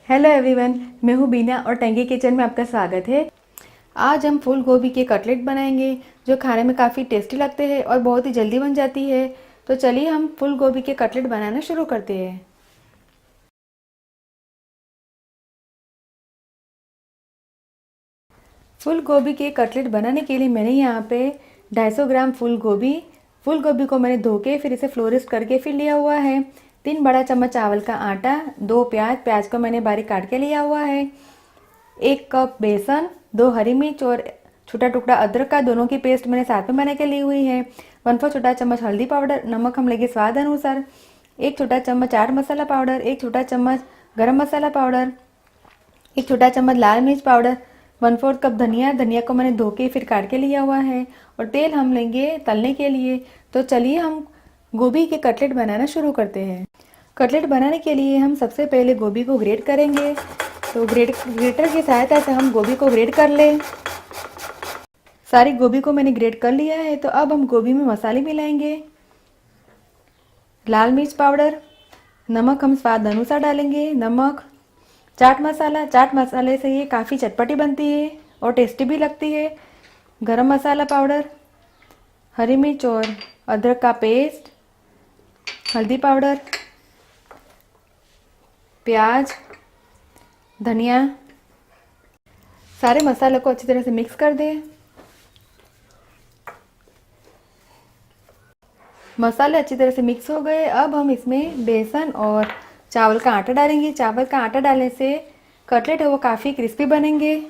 Hello everyone, मैं हूँ बीना और टंकी किचन में आपका स्वागत है। आज हम फूल गोभी के कटलेट बनाएंगे जो खाने में काफ़ी टेस्टी लगते हैं और बहुत ही जल्दी बन जाती है। तो चलिए हम फूल गोभी के कटलेट बनाना शुरू करते हैं। फूल गोभी के कटलेट बनाने के लिए मैंने यहाँ पे 250 ग्राम फूल गोभी को मैंने धो के फिर इसे फ्लोरिस्ट करके फिर लिया हुआ है। 3 बड़ा चम्मच चावल का आटा, 2 प्याज को मैंने बारीक काट के लिया हुआ है, 1 कप बेसन, 2 हरी मिर्च और छोटा टुकड़ा अदरक का दोनों की पेस्ट मैंने साथ में बना के ली हुई है। 1/4 छोटा चम्मच हल्दी पाउडर, नमक हम लेंगे स्वाद अनुसार, 1 छोटा चम्मच चाट मसाला पाउडर, 1 छोटा चम्मच गरम मसाला पाउडर, 1 छोटा चम्मच लाल मिर्च पाउडर, 1/4 कप धनिया को मैंने धो के फिर काट के लिया हुआ है और तेल हम लेंगे तलने के लिए। तो चलिए हम गोभी के कटलेट बनाना शुरू करते हैं। कटलेट बनाने के लिए हम सबसे पहले गोभी को ग्रेट करेंगे। तो ग्रेटर की सहायता से हम गोभी को ग्रेट कर लें। सारी गोभी को मैंने ग्रेट कर लिया है। तो अब हम गोभी में मसाले मिलाएंगे। लाल मिर्च पाउडर, नमक हम स्वाद अनुसार डालेंगे, नमक, चाट मसाले से ये काफ़ी चटपटी बनती है और टेस्टी भी लगती है, गरम मसाला पाउडर, हरी मिर्च और अदरक का पेस्ट, हल्दी पाउडर, प्याज, धनिया। सारे मसालों को अच्छी तरह से मिक्स कर दें। मसाले अच्छी तरह से मिक्स हो गए। अब हम इसमें बेसन और चावल का आटा डालेंगे। चावल का आटा डालने से कटलेट है वो काफ़ी क्रिस्पी बनेंगे।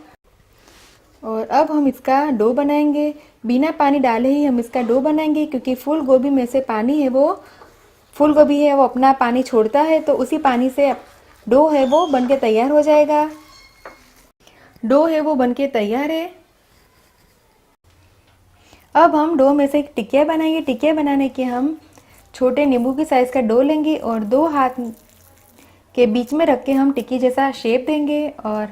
और अब हम इसका डो बनाएंगे। बिना पानी डाले ही हम इसका डो बनाएंगे क्योंकि फूल गोभी में से फूल गोभी है वो अपना पानी छोड़ता है, तो उसी पानी से डो है वो बनके तैयार हो जाएगा। डो है वो बनके तैयार है। अब हम डो में से एक टिकिया बनाएंगे। टिकिया बनाने के हम छोटे नींबू की साइज़ का डो लेंगे और 2 हाथ के बीच में रख के हम टिक्की जैसा शेप देंगे और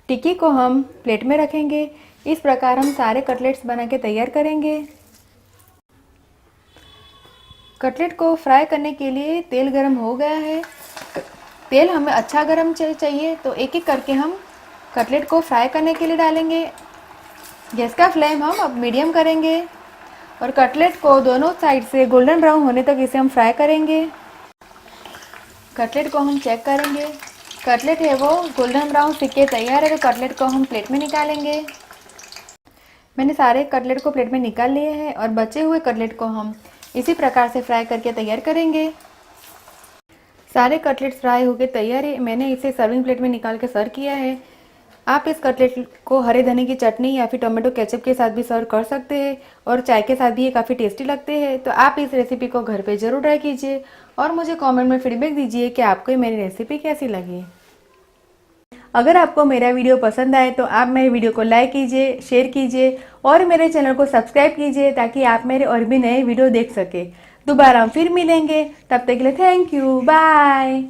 टिक्की को हम प्लेट में रखेंगे। इस प्रकार हम सारे कटलेट्स बना के तैयार करेंगे। कटलेट को फ्राई करने के लिए तेल गरम हो गया है। तेल हमें अच्छा गरम चाहिए, तो एक एक करके हम कटलेट को फ्राई करने के लिए डालेंगे। गैस का फ्लेम हम अब मीडियम करेंगे और कटलेट को दोनों साइड से गोल्डन ब्राउन होने तक इसे हम फ्राई करेंगे। कटलेट को हम चेक करेंगे। कटलेट है वो गोल्डन ब्राउन सिक्के तैयार है। तो कटलेट को हम प्लेट में निकालेंगे। मैंने सारे कटलेट को प्लेट में निकाल लिए हैं और बचे हुए कटलेट को हम इसी प्रकार से फ्राई करके तैयार करेंगे। सारे कटलेट फ्राई होकर तैयार है। मैंने इसे सर्विंग प्लेट में निकाल के सर्व किया है। आप इस कटलेट को हरे धनिया की चटनी या फिर टोमेटो केचप के साथ भी सर्व कर सकते हैं और चाय के साथ भी ये काफ़ी टेस्टी लगते हैं। तो आप इस रेसिपी को घर पे ज़रूर ट्राई कीजिए और मुझे कमेंट में फीडबैक दीजिए कि आपको मेरी रेसिपी कैसी लगी। अगर आपको मेरा वीडियो पसंद आए तो आप मेरे वीडियो को लाइक कीजिए, शेयर कीजिए और मेरे चैनल को सब्सक्राइब कीजिए ताकि आप मेरे और भी नए वीडियो देख सके। दोबारा हम फिर मिलेंगे, तब तक के लिए थैंक यू, बाय।